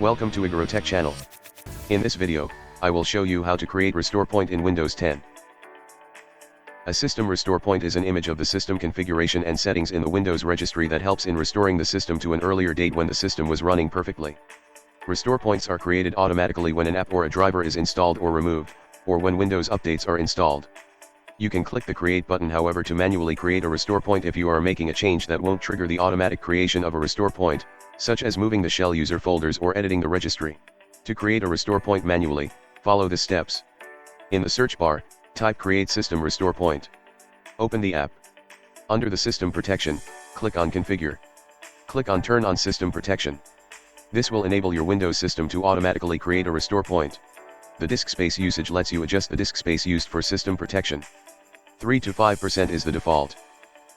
Welcome to IgoroTech channel. In this video, I will show you how to create restore point in Windows 10. A system restore point is an image of the system configuration and settings in the Windows registry that helps in restoring the system to an earlier date when the system was running perfectly. Restore points are created automatically when an app or a driver is installed or removed, or when Windows updates are installed. You can click the Create button, however, to manually create a restore point if you are making a change that won't trigger the automatic creation of a restore point, such as moving the shell user folders or editing the registry. To create a restore point manually, follow the steps. In the search bar, type Create System Restore Point. Open the app. Under the System Protection, click on Configure. Click on Turn on System Protection. This will enable your Windows system to automatically create a restore point. The disk space usage lets you adjust the disk space used for system protection. 3 to 5% is the default.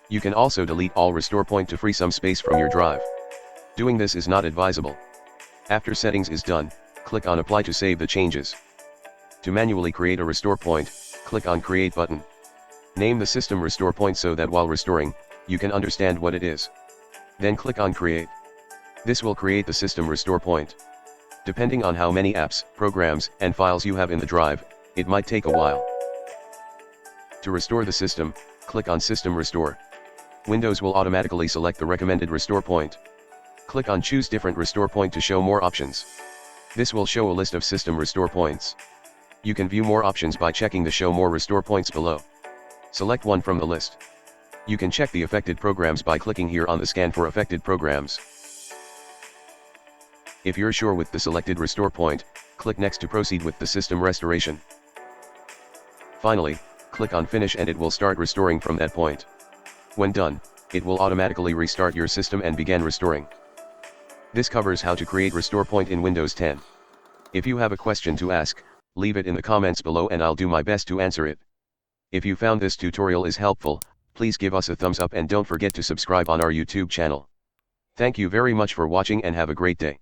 You can also delete all restore point to free some space from your drive. Doing this is not advisable. After settings is done, click on Apply to save the changes. To manually create a restore point, click on Create button. Name the system restore point so that while restoring, you can understand what it is. Then click on Create. This will create the system restore point. Depending on how many apps, programs, and files you have in the drive, it might take a while. To restore the system, click on System Restore. Windows will automatically select the recommended restore point. Click on Choose Different Restore Point to show more options. This will show a list of system restore points. You can view more options by checking the Show More Restore Points below. Select one from the list. You can check the affected programs by clicking here on the Scan for Affected Programs. If you're sure with the selected restore point, click Next to proceed with the system restoration. Finally, click on Finish and it will start restoring from that point. When done, it will automatically restart your system and begin restoring. This covers how to create restore point in Windows 10. If you have a question to ask, leave it in the comments below and I'll do my best to answer it. If you found this tutorial is helpful, please give us a thumbs up and don't forget to subscribe on our YouTube channel. Thank you very much for watching and have a great day.